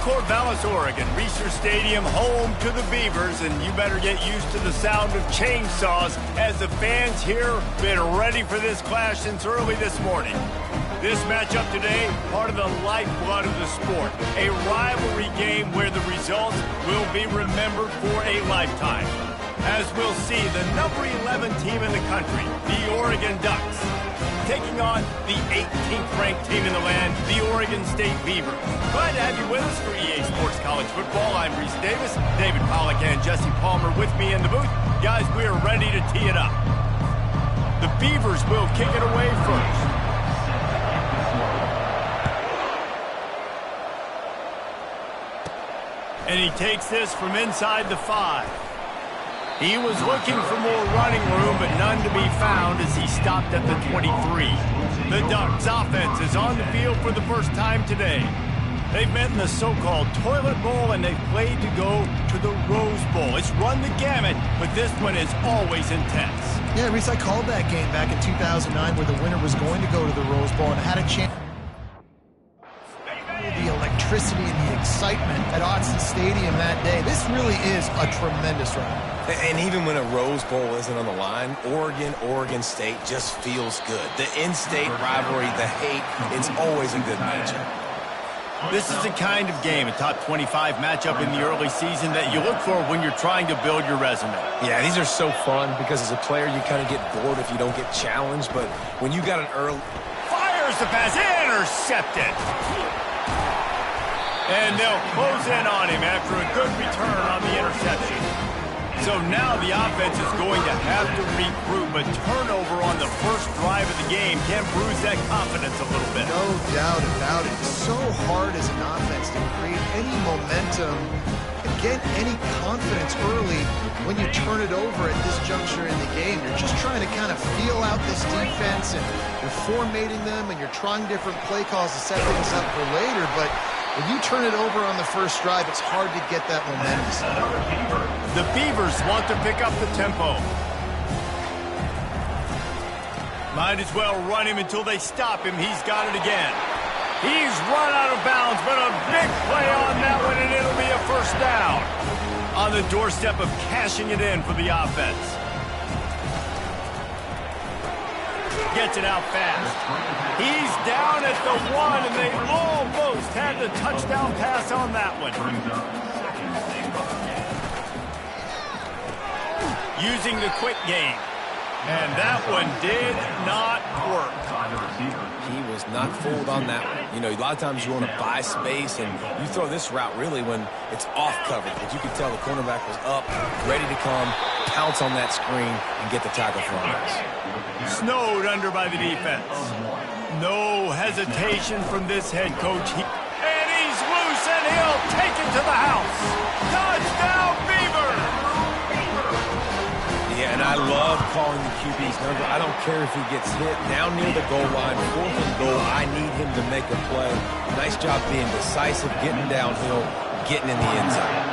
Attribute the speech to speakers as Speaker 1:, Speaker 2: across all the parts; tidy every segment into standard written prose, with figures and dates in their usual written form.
Speaker 1: Corvallis, Oregon, Reser Stadium, home to the Beavers, and you better get used to the sound of chainsaws as the fans here been ready for this clash since early this morning. This matchup today, part of the lifeblood of the sport, a rivalry game where the results will be remembered for a lifetime. As we'll see, the number 11 team in the country, the Oregon Ducks, taking on the 18th ranked team in the land, the Oregon State Beavers. Glad to have you with us for EA Sports College Football. I'm Reese Davis, David Pollack and Jesse Palmer with me in the booth. Guys, we are ready to tee it up. The Beavers will kick it away first. And he takes this from inside the 5. He was looking for more running room, but none to be found as he stopped at the 23. The Ducks offense is on the field for the first time today. They've met in the so-called Toilet Bowl, and they've played to go to the Rose Bowl. It's run the gamut, but this one is always intense.
Speaker 2: Yeah, Reese, I called that game back in 2009 where the winner was going to go to the Rose Bowl and had a chance. The electricity and the excitement at Autzen Stadium that day. This really is a tremendous run.
Speaker 3: And even when a Rose Bowl isn't on the line, Oregon State just feels good. The in-state rivalry, the hate, it's always a good matchup.
Speaker 1: This is the kind of game, a top 25 matchup in the early season, that you look for when you're trying to build your resume.
Speaker 3: Yeah, these are so fun because as a player, you kind of get bored if you don't get challenged. But when you got an early...
Speaker 1: Fires the pass, intercepted. And they'll close in on him after a good return on the interception. So now the offense is going to have to regroup, but turnover on the first drive of the game can bruise that confidence a little bit.
Speaker 2: No doubt about it. It's so hard as an offense to create any momentum and get any confidence early when you turn it over at this juncture in the game. You're just trying to kind of feel out this defense, and you're formatting them, and you're trying different play calls to set things up for later, but when you turn it over on the first drive, it's hard to get that momentum.
Speaker 1: The Beavers want to pick up the tempo. Might as well run him until they stop him. He's got it again. He's run out of bounds, but a big play on that one, and it'll be a first down. On the doorstep of cashing it in for the offense. Gets it out fast. He's down at the 1, and they almost had the touchdown pass on that one. Using the quick game. And that one did not work.
Speaker 3: He was not fooled on that one. You know, a lot of times you want to buy space, and you throw this route really when it's off coverage. But you could tell the cornerback was up, ready to come, pounce on that screen, and get the tackle for us.
Speaker 1: Snowed under by the defense. No hesitation from this head coach. And he's loose, and he'll take it to the house. Touchdown, Beavers!
Speaker 3: Yeah, and I love calling the QB's number. I don't care if he gets hit down near the goal line, 4th and goal. I need him to make a play. Nice job being decisive, getting downhill, getting in the end zone.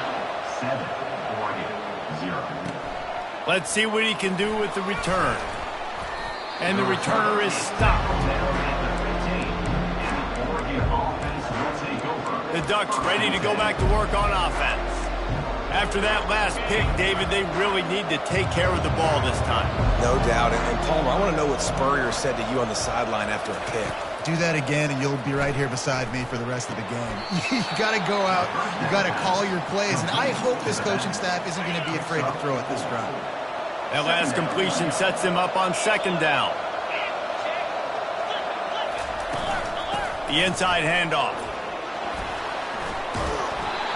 Speaker 1: Let's see what he can do with the return. And the returner is stopped. The Ducks ready to go back to work on offense. After that last pick, David, they really need to take care of the ball this time.
Speaker 3: No doubt. And Palmer, I want to know what Spurrier said to you on the sideline after a pick.
Speaker 2: Do that again, and you'll be right here beside me for the rest of the game. You got to go out. You got to call your plays. And I hope this coaching staff isn't going to be afraid to throw at this drive.
Speaker 1: That last completion sets him up on 2nd down. The inside handoff.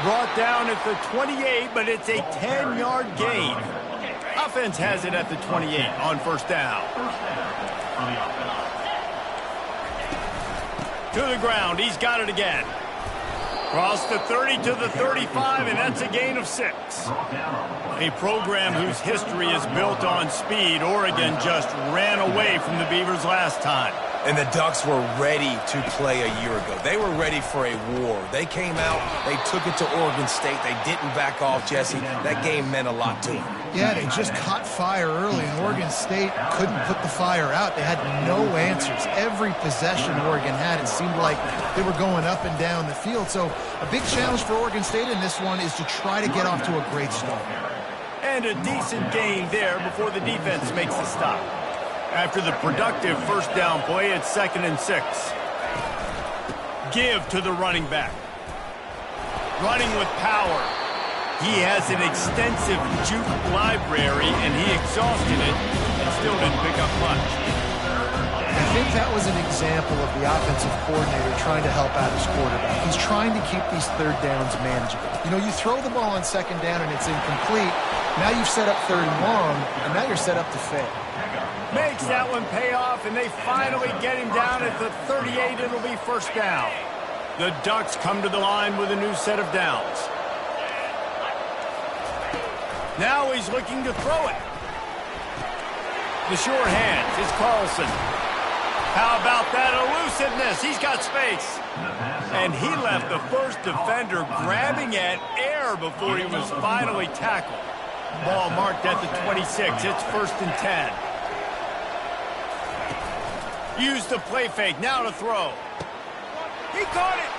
Speaker 1: Brought down at the 28, but it's a 10-yard gain. Offense has it at the 28 on 1st down. To the ground. He's got it again. Cross the 30 to the 35, and that's a gain of 6. A program whose history is built on speed. Oregon just ran away from the Beavers last time.
Speaker 3: And the Ducks were ready to play a year ago. They were ready for a war. They came out, they took it to Oregon State. They didn't back off, Jesse. That game meant a lot to them.
Speaker 2: Yeah, they just caught fire early, and Oregon State couldn't put the fire out. They had no answers. Every possession Oregon had, it seemed like they were going up and down the field. So a big challenge for Oregon State in this one is to try to get off to a great start.
Speaker 1: And a decent gain there before the defense makes the stop. After the productive first down play, it's 2nd and 6. Give to the running back. Running with power. He has an extensive juke library, and he exhausted it and still didn't pick up much.
Speaker 2: I think that was an example of the offensive coordinator trying to help out his quarterback. He's trying to keep these third downs manageable. You know, you throw the ball on 2nd down and it's incomplete. Now you've set up 3rd and long, and now you're set up to fail.
Speaker 1: Makes that one pay off, and they finally get him down at the 38. It'll be 1st down. The Ducks come to the line with a new set of downs. Now he's looking to throw it. The sure hands is Carlson. How about that elusiveness? He's got space. And he left the first defender grabbing at air before he was finally tackled. Ball marked at the 26. It's 1st and 10. Use the play fake, now to throw. He caught it,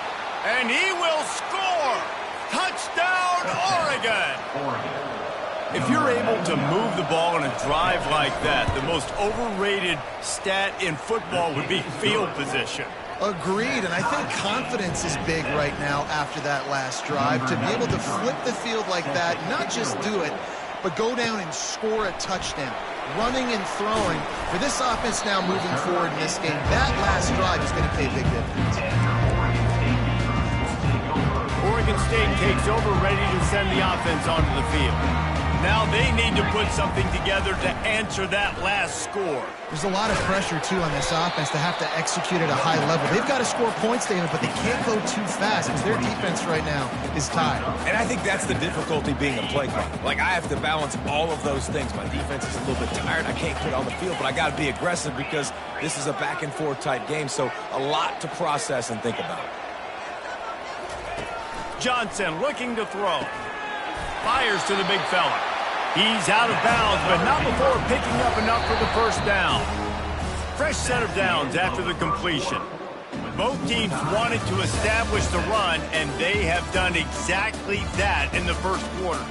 Speaker 1: and he will score! Touchdown, Oregon! If you're able to move the ball in a drive like that, the most overrated stat in football would be field position.
Speaker 2: Agreed, and I think confidence is big right now after that last drive. To be able to flip the field like that, not just do it, but go down and score a touchdown. Running and throwing. For this offense now moving forward in this game, that last drive is going to pay big dividends.
Speaker 1: Oregon State takes over, ready to send the offense onto the field. Now they need to put something together to answer that last score.
Speaker 2: There's a lot of pressure, too, on this offense to have to execute at a high level. They've got to score points, David, but they can't go too fast because their defense right now is tired.
Speaker 3: And I think that's the difficulty being a play caller. Like, I have to balance all of those things. My defense is a little bit tired. I can't get on the field, but I got to be aggressive because this is a back-and-forth type game, so a lot to process and think about.
Speaker 1: Johnson looking to throw. Fires to the big fella. He's out of bounds, but not before picking up enough for the 1st down. Fresh set of downs after the completion. Both teams wanted to establish the run, and they have done exactly that in the 1st quarter.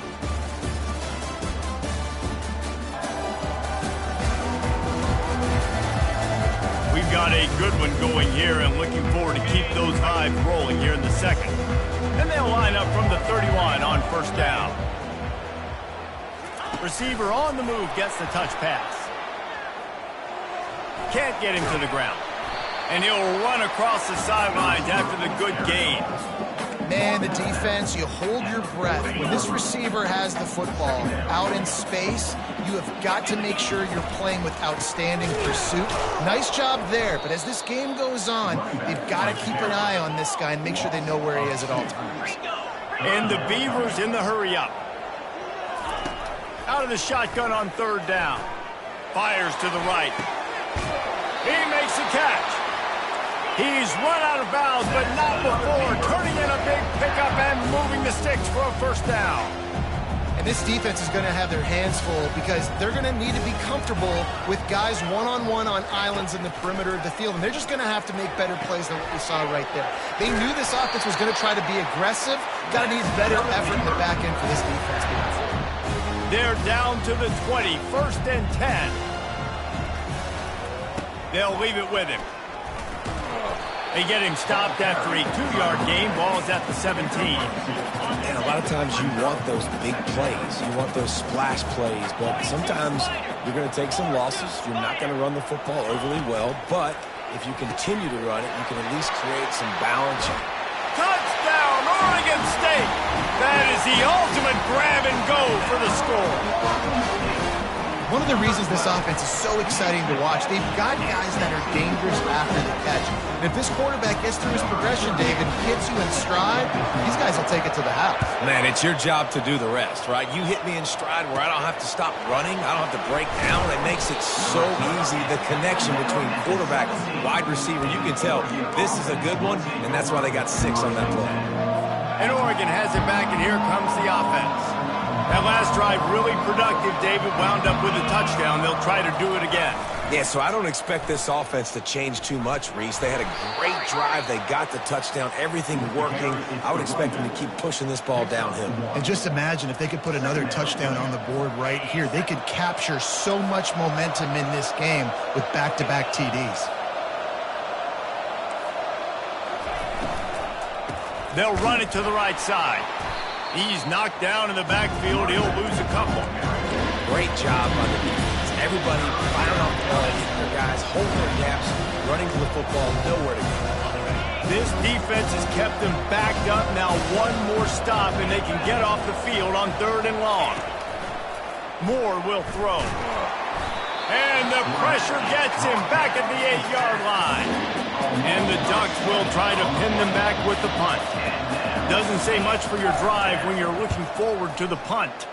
Speaker 1: We've got a good one going here, and looking forward to keep those hives rolling here in the 2nd. And they'll line up from the 31 on 1st down. Receiver on the move gets the touch pass. Can't get him to the ground. And he'll run across the sidelines after the good gain.
Speaker 2: Man, the defense, you hold your breath. When this receiver has the football out in space, you have got to make sure you're playing with outstanding pursuit. Nice job there, but as this game goes on, they've got to keep an eye on this guy and make sure they know where he is at all times.
Speaker 1: And the Beavers in the hurry-up. Out of the shotgun on 3rd down. Fires to the right. He makes the catch. He's run out of bounds, but not before turning in a big pickup and moving the sticks for a 1st down.
Speaker 2: And this defense is going to have their hands full because they're going to need to be comfortable with guys one-on-one on islands in the perimeter of the field. And they're just going to have to make better plays than what we saw right there. They knew this offense was going to try to be aggressive. Got to need better effort in the back end for this defense moving forward.
Speaker 1: They're down to the 20, 1st and 10. They'll leave it with him. They get him stopped after a 2-yard gain. Ball is at the 17.
Speaker 3: And a lot of times you want those big plays. You want those splash plays. But sometimes you're going to take some losses. You're not going to run the football overly well. But if you continue to run it, you can at least create some balance.
Speaker 1: Touchdown, Oregon State! That is the ultimate grab and go for the score.
Speaker 2: One of the reasons this offense is so exciting to watch, they've got guys that are dangerous after the catch. And if this quarterback gets through his progression, David, hits you in stride, these guys will take it to the house.
Speaker 3: Man, it's your job to do the rest, right? You hit me in stride where I don't have to stop running. I don't have to break down. It makes it so easy. The connection between quarterback and wide receiver, you can tell this is a good one, and that's why they got 6 on that play.
Speaker 1: And Oregon has it back, and here comes the offense. That last drive really productive. David wound up with a touchdown. They'll try to do it again.
Speaker 3: Yeah, so I don't expect this offense to change too much, Reese. They had a great drive. They got the touchdown. Everything working. I would expect them to keep pushing this ball downhill.
Speaker 2: And just imagine if they could put another touchdown on the board right here. They could capture so much momentum in this game with back-to-back TDs.
Speaker 1: They'll run it to the right side. He's knocked down in the backfield. He'll lose a couple.
Speaker 3: Great job by the defense. Everybody firing off the ball, hitting their guys, holding their gaps, running to the football, nowhere to go.
Speaker 1: This defense has kept them backed up. Now one more stop, and they can get off the field on 3rd and long. Moore will throw. And the pressure gets him back at the 8-yard line. And the Ducks will try to pin them back with the punt. Doesn't say much for your drive when you're looking forward to the punt.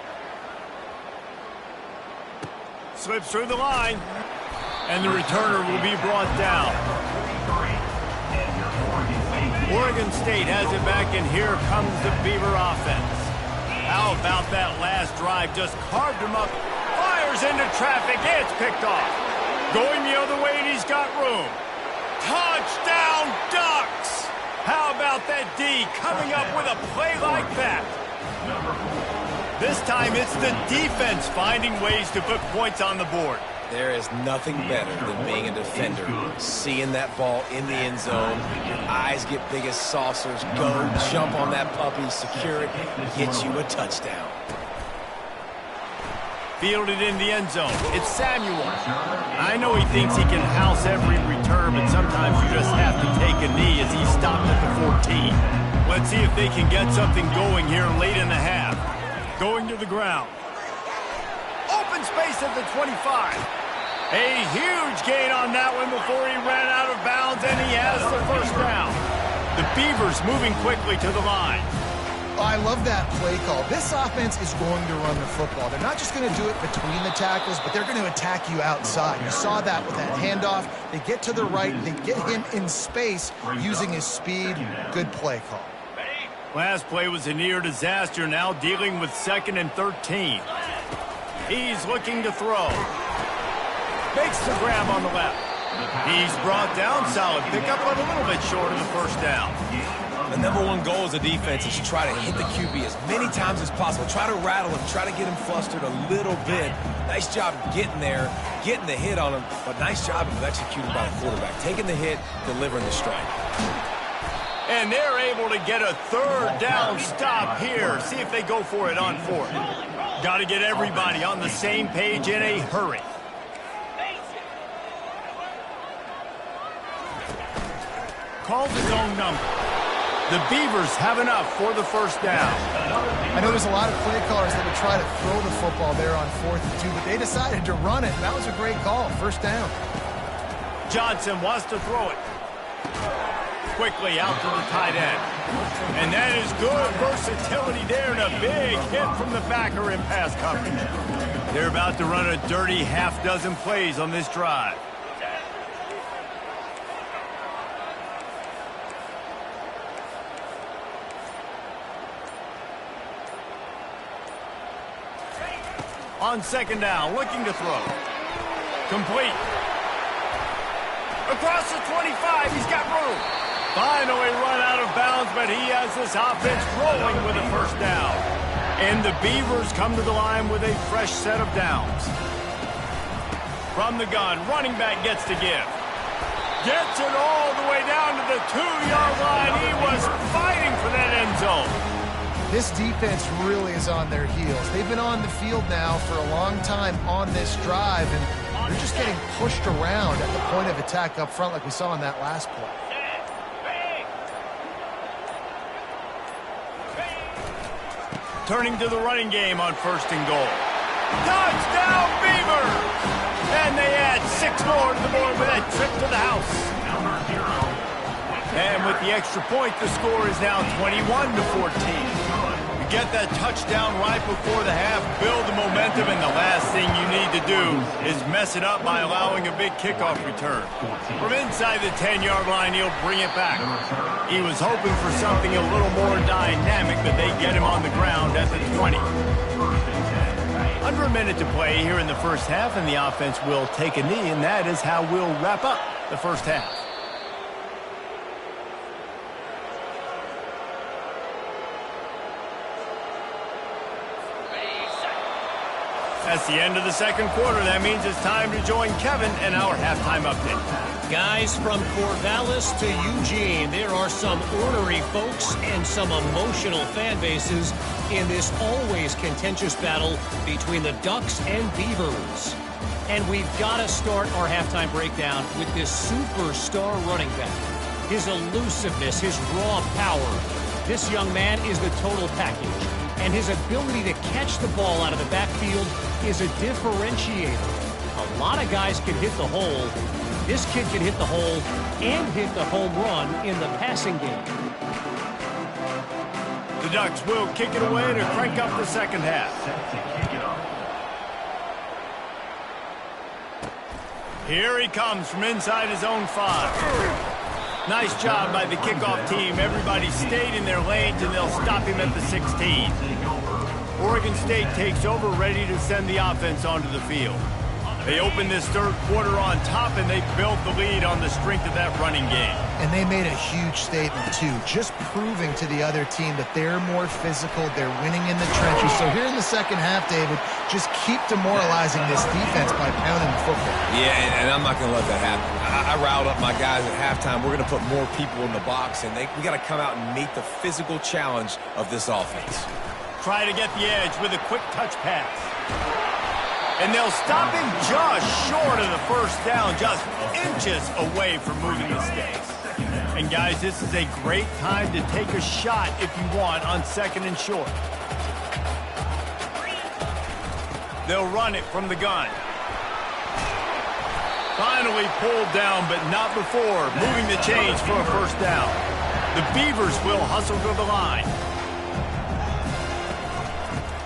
Speaker 1: Slips through the line, and the returner will be brought down. Oregon State has it back, and here comes the Beaver offense. How about that last drive? Just carved him up, fires into traffic, it's picked off. Going the other way, and he's got room. Touchdown, Ducks! How about that D coming up with a play like that? This time it's the defense finding ways to put points on the board.
Speaker 3: There is nothing better than being a defender. Seeing that ball in the end zone, your eyes get big as saucers, go, jump on that puppy, secure it, get you a touchdown.
Speaker 1: Fielded in the end zone. It's Samuel. I know he thinks he can house every return, but sometimes you just have to take a knee as he stopped at the 14. Let's see if they can get something going here late in the half. Going to the ground. Open space at the 25. A huge gain on that one before he ran out of bounds, and he has the first down. The Beavers moving quickly to the line.
Speaker 2: Oh, I love that play call. This offense is going to run the football. They're not just going to do it between the tackles, but they're going to attack you outside. You saw that with that handoff. They get to the right. They get him in space using his speed. Good play call.
Speaker 1: Last play was a near disaster, now dealing with 2nd and 13. He's looking to throw. Makes the grab on the left. He's brought down, solid pickup, but a little bit short of the first down.
Speaker 3: The #1 goal as a defense is to try to hit the QB as many times as possible. Try to rattle him, try to get him flustered a little bit. Nice job getting there, getting the hit on him, but nice job of executing by the quarterback. Taking the hit, delivering the strike.
Speaker 1: And they're able to get a 3rd down stop here. See if they go for it on 4th. Got to get everybody on the same page in a hurry. Calls his own number. The Beavers have enough for the first down.
Speaker 2: I know there's a lot of play callers that would try to throw the football there on 4th and 2, but they decided to run it, and that was a great call. First down.
Speaker 1: Johnson wants to throw it. Quickly out to the tight end. And that is good versatility there, and a big hit from the backer in pass coverage. They're about to run a dirty half-dozen plays on this drive. On 2nd down, looking to throw. Complete. Across the 25, he's got room. Finally run out of bounds, but he has this offense rolling with a first down. And the Beavers come to the line with a fresh set of downs. From the gun, running back gets to give. Gets it all the way down to the 2-yard line. He was fighting for that end zone.
Speaker 2: This defense really is on their heels. They've been on the field now for a long time on this drive, and they're just getting pushed around at the point of attack up front like we saw in that last play.
Speaker 1: Turning to the running game on 1st and goal. Touchdown, Beavers! And they add 6 more to the board with that trip to the house. And with the extra point, the score is now 21-14. You get that touchdown right before the half, build the momentum, and the last thing you need to do is mess it up by allowing a big kickoff return. From inside the 10-yard line, he'll bring it back. He was hoping for something a little more dynamic, but they get him on the ground at the 20. Under a minute to play here in the first half, and the offense will take a knee, and that is how we'll wrap up the first half. That's the end of the second quarter. That means it's time to join Kevin and our halftime update.
Speaker 4: Guys, from Corvallis to Eugene, there are some ornery folks and some emotional fan bases in this always contentious battle between the Ducks and Beavers. And we've got to start our halftime breakdown with this superstar running back. His elusiveness, his raw power. This young man is the total package. And his ability to catch the ball out of the backfield is a differentiator. A lot of guys can hit the hole. This kid can hit the hole and hit the home run in the passing game.
Speaker 1: The Ducks will kick it away to crank up the second half. Here he comes from inside his own 5. Nice job by the kickoff team. Everybody stayed in their lanes, and they'll stop him at the 16. Oregon State takes over, ready to send the offense onto the field. They open this third quarter on top, and they built the lead on the strength of that running game.
Speaker 2: And they made a huge statement, too, just proving to the other team that they're more physical, they're winning in the trenches. So here in the second half, David, just keep demoralizing this defense by pounding the football.
Speaker 3: Yeah, and I'm not going to let that happen. I riled up my guys at halftime. We're going to put more people in the box, and we got to come out and meet the physical challenge of this offense.
Speaker 1: Try to get the edge with a quick touch pass. And they'll stop him just short of the first down, just inches away from moving the sticks. And guys, this is a great time to take a shot if you want on second and short. They'll run it from the gun. Finally pulled down, but not before moving the chains for a first down. The Beavers will hustle to the line.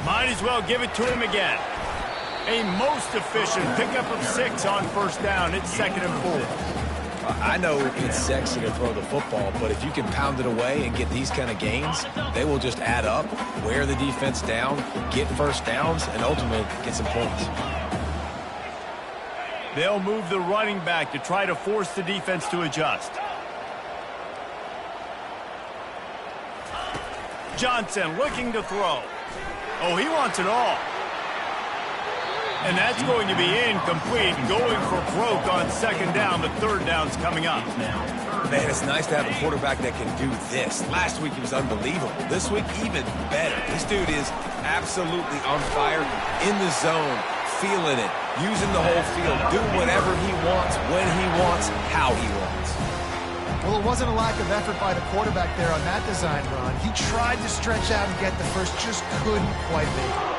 Speaker 1: Might as well give it to him again. A most efficient pickup of 6 on first down. It's 2nd and 4.
Speaker 3: I know it's sexy to throw the football, but if you can pound it away and get these kind of gains, they will just add up, wear the defense down, get first downs, and ultimately get some points.
Speaker 1: They'll move the running back to try to force the defense to adjust. Johnson looking to throw. Oh, he wants it all. And that's going to be incomplete, going for broke on second down. The third down's coming up.
Speaker 3: Man, it's nice to have a quarterback that can do this. Last week he was unbelievable. This week, even better. This dude is absolutely on fire, in the zone, feeling it, using the whole field, doing whatever he wants, when he wants, how he wants.
Speaker 2: Well, it wasn't a lack of effort by the quarterback there on that design run. He tried to stretch out and get the first, just couldn't quite make it.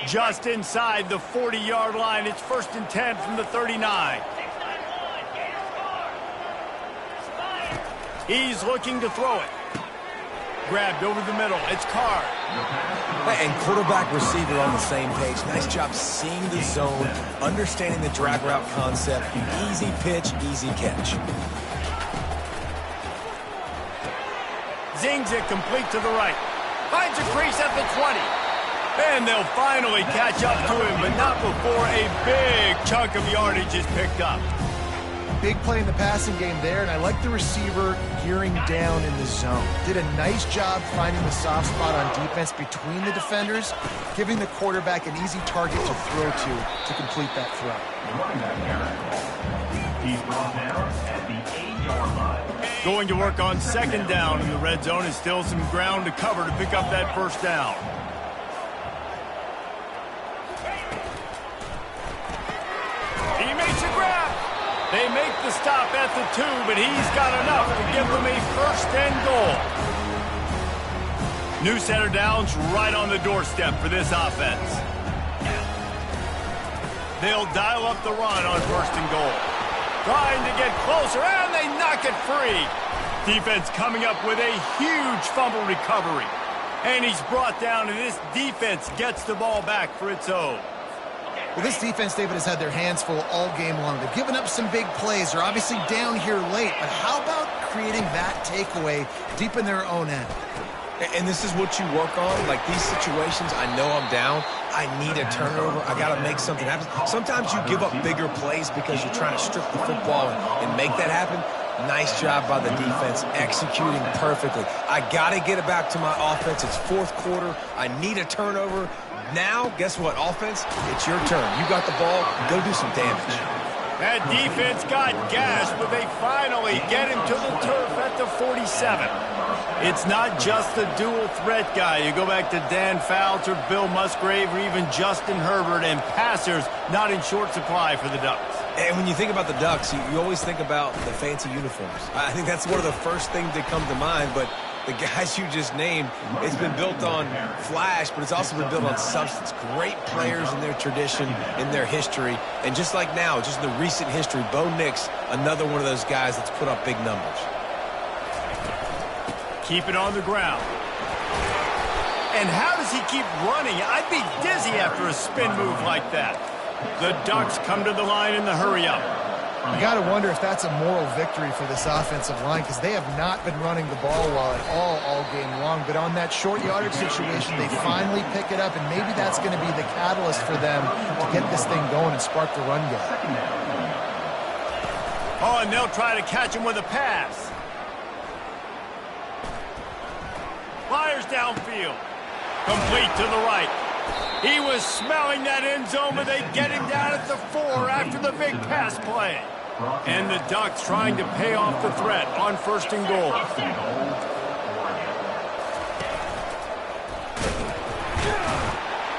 Speaker 1: Just inside the 40-yard line. It's 1st and 10 from the 39. He's looking to throw it. Grabbed over the middle. It's Carr.
Speaker 3: And quarterback receiver on the same page. Nice job seeing the zone, understanding the drag route concept. Easy pitch, easy catch.
Speaker 1: Zings it complete to the right. Finds a crease at the 20. And they'll finally catch up to him, but not before a big chunk of yardage is picked up.
Speaker 2: Big play in the passing game there, and I like the receiver gearing down in the zone. Did a nice job finding the soft spot on defense between the defenders, giving the quarterback an easy target to throw to complete that throw.
Speaker 5: He's brought down at the 8-yard line.
Speaker 1: Going to work on second down in the red zone, is still some ground to cover to pick up that first down. He makes a grab. They make the stop at the 2, but he's got enough to give them a 1st and goal. New set of downs right on the doorstep for this offense. They'll dial up the run on 1st and goal. Trying to get closer, and they knock it free. Defense coming up with a huge fumble recovery. And he's brought down, and this defense gets the ball back for its own.
Speaker 2: Well, this defense, David, has had their hands full all game long. They've given up some big plays. They're obviously down here late. But how about creating that takeaway deep in their own end?
Speaker 3: And this is what you work on. Like these situations, I know I'm down. I need a turnover. I got to make something happen. Sometimes you give up bigger plays because you're trying to strip the football and make that happen. Nice job by the defense, executing perfectly. I got to get it back to my offense. It's 4th quarter. I need a turnover. Now, guess what, offense? It's your turn. You got the ball. Go do some damage.
Speaker 1: That defense got gashed, but they finally get him to the turf at the 47. It's not just the dual threat guy. You go back to Dan Fouts or Bill Musgrave or even Justin Herbert, and passers not in short supply for the Ducks.
Speaker 3: And when you think about the Ducks, you always think about the fancy uniforms. I think that's one of the first things that come to mind, but the guys you just named, it's been built on flash, but it's also been built on substance. Great players in their tradition, in their history, and just like now, just in the recent history, Bo Nix, another one of those guys that's put up big numbers.
Speaker 1: Keep it on the ground. And how does he keep running? I'd be dizzy after a spin move like that. The Ducks come to the line in the hurry-up.
Speaker 2: You got to wonder if that's a moral victory for this offensive line, because they have not been running the ball well at all game long. But on that short yardage situation, they finally pick it up, and maybe that's going to be the catalyst for them to get this thing going and spark the run game.
Speaker 1: Oh, and they'll try to catch him with a pass. Fires downfield. Complete to the right. He was smelling that end zone, but they get him down at the 4 after the big pass play. And the Ducks trying to pay off the threat on 1st and goal.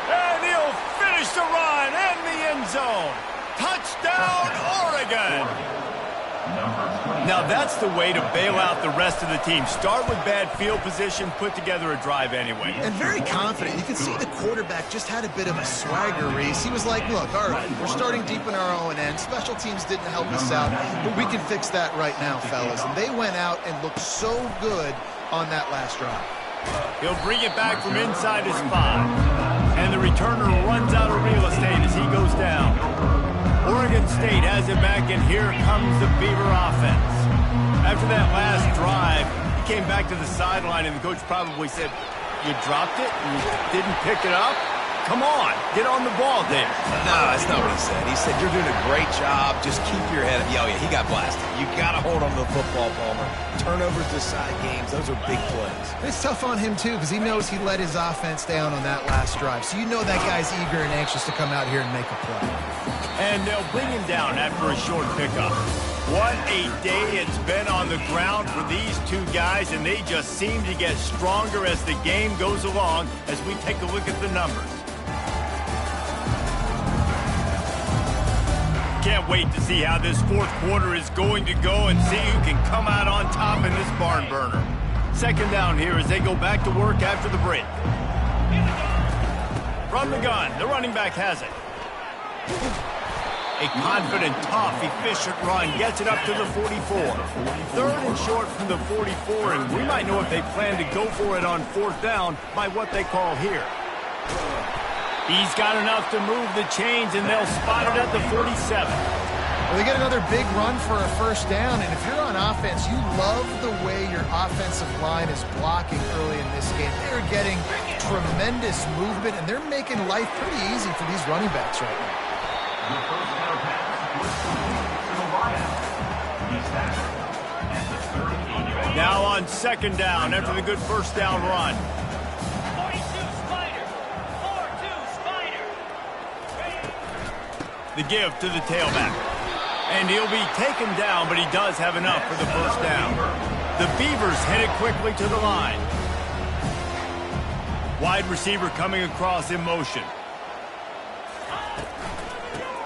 Speaker 1: And he'll finish the run in the end zone. Touchdown, Oregon! Now that's the way to bail out the rest of the team. Start with bad field position, put together a drive anyway.
Speaker 2: And very confident. You can see the quarterback just had a bit of a swagger, Reese. He was like, look, all right, we're starting deep in our own end. Special teams didn't help us out, but we can fix that right now, fellas. And they went out and looked so good on that last drive.
Speaker 1: He'll bring it back from inside his 5. And the returner runs out of real estate as he goes down. Oregon State has it back, and here comes the Beaver offense. After that last drive, he came back to the sideline, and the coach probably said, you dropped it? You didn't pick it up? Come on, get on the ball there.
Speaker 3: No, that's not what he said. He said, you're doing a great job. Just keep your head up. Oh, yeah, he got blasted. You got to hold on to the football, Palmer. Turnovers decide games. Those are big plays.
Speaker 2: It's tough on him, too, because he knows he let his offense down on that last drive. So you know that guy's eager and anxious to come out here and make a play.
Speaker 1: And they'll bring him down after a short pickup. What a day it's been on the ground for these two guys, and they just seem to get stronger as the game goes along as we take a look at the numbers. Can't wait to see how this 4th quarter is going to go and see who can come out on top in this barn burner. 2nd down here as they go back to work after the break. From the gun, the running back has it. A confident, tough, efficient run gets it up to the 44. 3rd and short from the 44, and we might know if they plan to go for it on 4th down by what they call here. He's got enough to move the chains, and they'll spot it at the 47.
Speaker 2: Well, they get another big run for a 1st down, and if you're on offense, you love the way your offensive line is blocking early in this game. They're getting tremendous movement, and they're making life pretty easy for these running backs right now.
Speaker 1: Now on 2nd down after the good 1st down run.
Speaker 5: 42 Spider. 4-2 Spider.
Speaker 1: The give to the tailback. And he'll be taken down, but he does have enough for the 1st down. The Beavers headed quickly to the line. Wide receiver coming across in motion.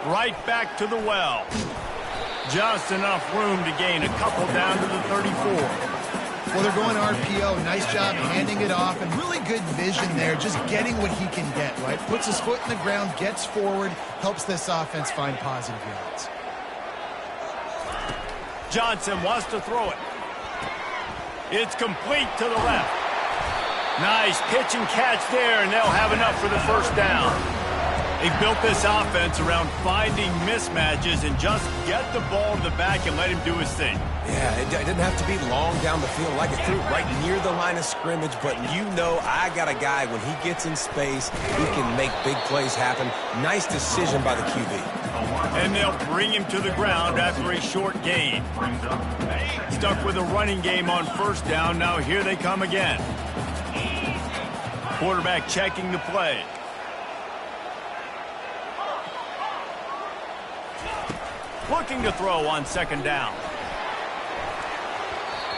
Speaker 1: Right back to the well. Just enough room to gain a couple down to the 34.
Speaker 2: Well, they're going RPO. Nice job handing it off, and really good vision there, just getting what he can get, right? Puts his foot in the ground, gets forward, helps this offense find positive yards.
Speaker 1: Johnson wants to throw it. It's complete to the left. Nice pitch and catch there, and they'll have enough for the first down. They built this offense around finding mismatches and just get the ball to the back and let him do his thing.
Speaker 3: Yeah, it didn't have to be long down the field. Like it threw right near the line of scrimmage, but you know I got a guy, when he gets in space, he can make big plays happen. Nice decision by the QB.
Speaker 1: And they'll bring him to the ground after a short gain. Stuck with a running game on first down. Now here they come again. Quarterback checking the play. Looking to throw on second down.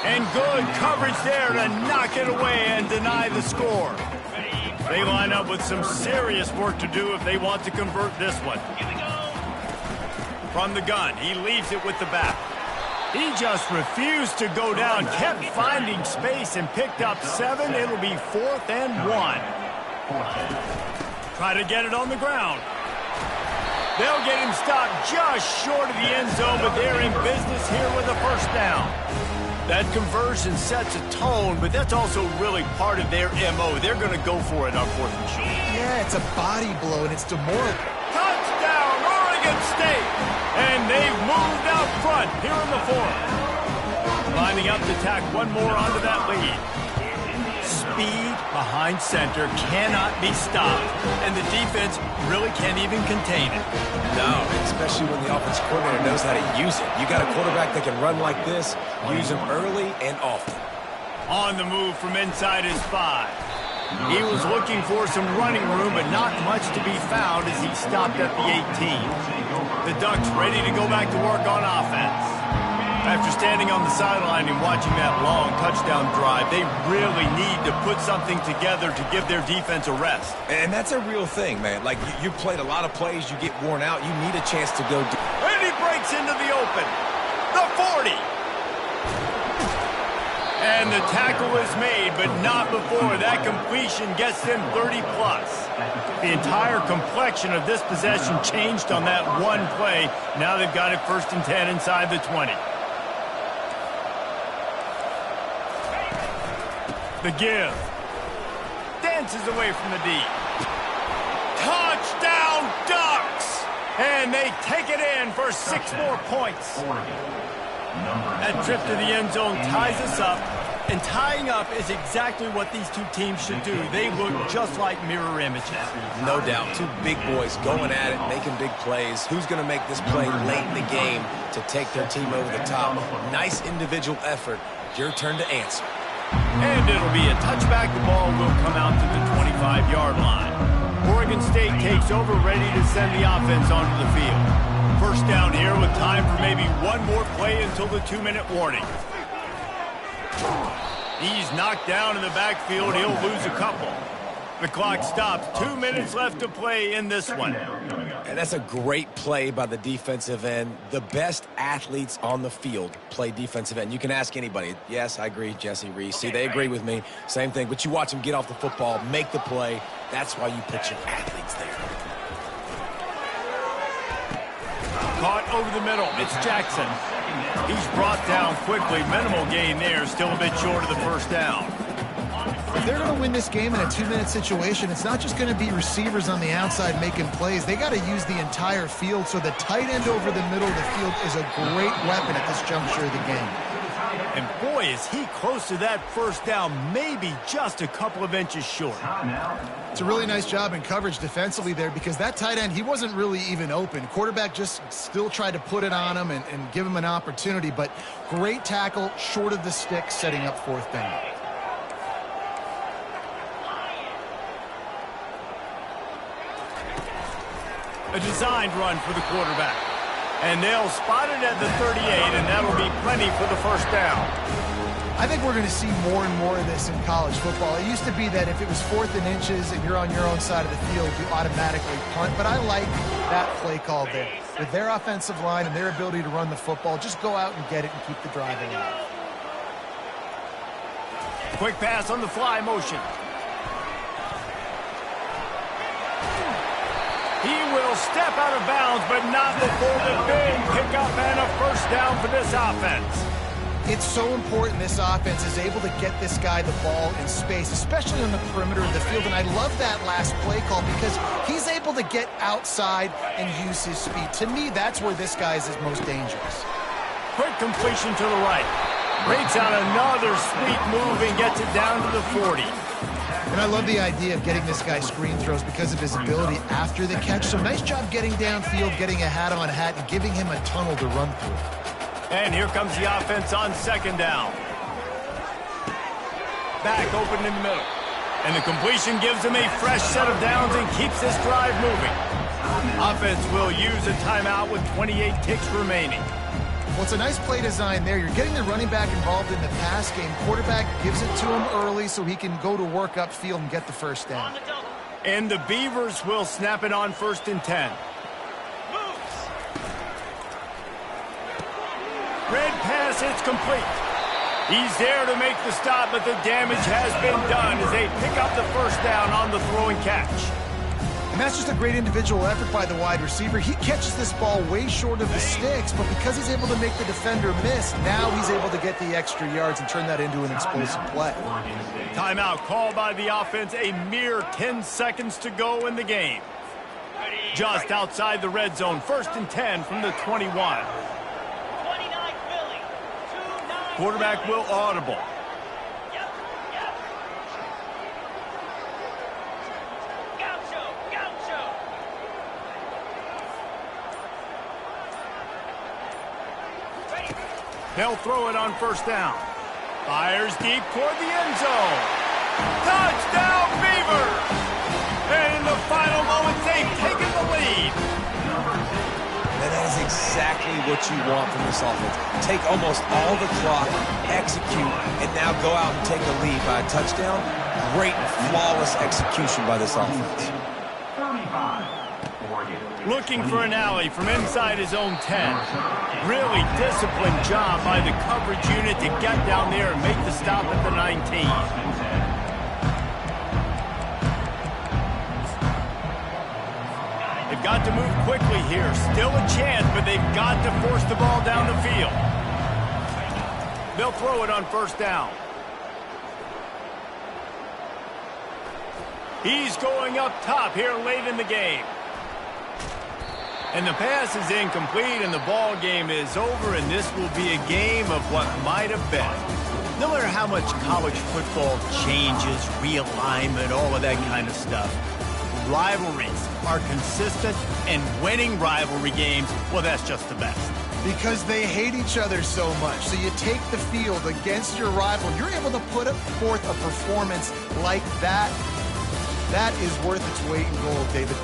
Speaker 1: And good coverage there to knock it away and deny the score. They line up with some serious work to do if they want to convert this one. From the gun, he leaves it with the back. He just refused to go down, kept finding space and picked up 7. It'll be 4th and 1. Try to get it on the ground. They'll get him stopped just short of the end zone, but they're in business here with a first down. That conversion sets a tone, but that's also really part of their MO. They're going to go for it on 4th and short.
Speaker 2: Yeah, it's a body blow, and it's demoralizing.
Speaker 1: Touchdown, Oregon State! And they've moved out front here in the 4th. Lining up to tack one more onto that lead. Speed behind center cannot be stopped, and the defense really can't even contain it.
Speaker 3: No, especially when the offensive coordinator knows how to use it. You got a quarterback that can run like this, use him early and often.
Speaker 1: On the move from inside his 5. He was looking for some running room, but not much to be found as he stopped at the 18. The Ducks ready to go back to work on offense. After standing on the sideline and watching that long touchdown drive, they really need to put something together to give their defense a rest.
Speaker 3: And that's a real thing, man. Like, you played a lot of plays, you get worn out, you need a chance to go.
Speaker 1: And he breaks into the open. The 40. And the tackle is made, but not before that completion gets them 30-plus. The entire complexion of this possession changed on that one play. Now they've got it 1st and 10 inside the 20. The give. Dances away from the D. Touchdown, Ducks! And they take it in for 6 more points. That trip to the end zone ties us up. And tying up is exactly what these two teams should do. They look just like mirror images.
Speaker 3: No doubt. 2 big boys going at it, making big plays. Who's going to make this play late in the game to take their team over the top? Nice individual effort. Your turn to answer.
Speaker 1: And it'll be a touchback. The ball will come out to the 25-yard line. Oregon State takes over, ready to send the offense onto the field. First down here with time for maybe one more play until the 2-minute warning. He's knocked down in the backfield. He'll lose a couple. The clock stops. 2 minutes left to play in this one.
Speaker 3: And that's a great play by the defensive end. The best athletes on the field play defensive end. You can ask anybody. Yes, I agree, Jesse Reese. See, they agree with me. Same thing. But you watch them get off the football, make the play. That's why you put your athletes there.
Speaker 1: Caught over the middle. It's Jackson. He's brought down quickly. Minimal gain there. Still a bit short of the first down.
Speaker 2: If they're going to win this game in a 2-minute situation, it's not just going to be receivers on the outside making plays. They got to use the entire field, so the tight end over the middle of the field is a great weapon at this juncture of the game.
Speaker 1: And boy, is he close to that first down, maybe just a couple of inches short.
Speaker 2: It's a really nice job in coverage defensively there, because that tight end, he wasn't really even open. Quarterback just still tried to put it on him and give him an opportunity, but great tackle short of the stick, setting up 4th down.
Speaker 1: A designed run for the quarterback. And they'll spot it at the 38, and that'll be plenty for the first down.
Speaker 2: I think we're going to see more and more of this in college football. It used to be that if it was 4th and inches and you're on your own side of the field, you automatically punt. But I like that play call there. With their offensive line and their ability to run the football, just go out and get it and keep the drive alive.
Speaker 1: Quick pass on the fly motion. He will step out of bounds, but not before the big pickup and a first down for this offense.
Speaker 2: It's so important this offense is able to get this guy the ball in space, especially on the perimeter of the field. And I love that last play call because he's able to get outside and use his speed. To me, that's where this guy is his most dangerous.
Speaker 1: Quick completion to the right. Breaks out another sweet move and gets it down to the 40.
Speaker 2: And I love the idea of getting this guy screen throws because of his ability after the catch. So nice job getting downfield, getting a hat-on-hat, and giving him a tunnel to run through.
Speaker 1: And here comes the offense on second down. Back open in the middle. And the completion gives him a fresh set of downs and keeps this drive moving. Offense will use a timeout with 28 ticks remaining.
Speaker 2: Well, it's a nice play design there. You're getting the running back involved in the pass game. Quarterback gives it to him early so he can go to work upfield and get the first down.
Speaker 1: And the Beavers will snap it on 1st and 10. Red pass, it's complete. He's there to make the stop, but the damage has been done as they pick up the first down on the throw and catch.
Speaker 2: And that's just a great individual effort by the wide receiver. He catches this ball way short of the sticks, but because he's able to make the defender miss, now he's able to get the extra yards and turn that into an explosive play.
Speaker 1: Timeout called by the offense, a mere 10 seconds to go in the game. Just outside the red zone, 1st and 10 from the 21. Quarterback will audible. They'll throw it on 1st down. Fires deep toward the end zone. Touchdown, Beavers! And in the final moments, they've taken the lead.
Speaker 3: And that is exactly what you want from this offense. Take almost all the clock, execute, and now go out and take a lead by a touchdown. Great, flawless execution by this offense.
Speaker 1: Looking for an alley from inside his own 10. Really disciplined job by the coverage unit to get down there and make the stop at the 19. They've got to move quickly here. Still a chance, but they've got to force the ball down the field. They'll throw it on 1st down. He's going up top here late in the game. And the pass is incomplete, and the ball game is over, and this will be a game of what might have been. No matter how much college football changes, realignment, all of that kind of stuff, rivalries are consistent, and winning rivalry games, well, that's just the best.
Speaker 2: Because they hate each other so much. So you take the field against your rival, you're able to put forth a performance like that. That is worth its weight in gold, David.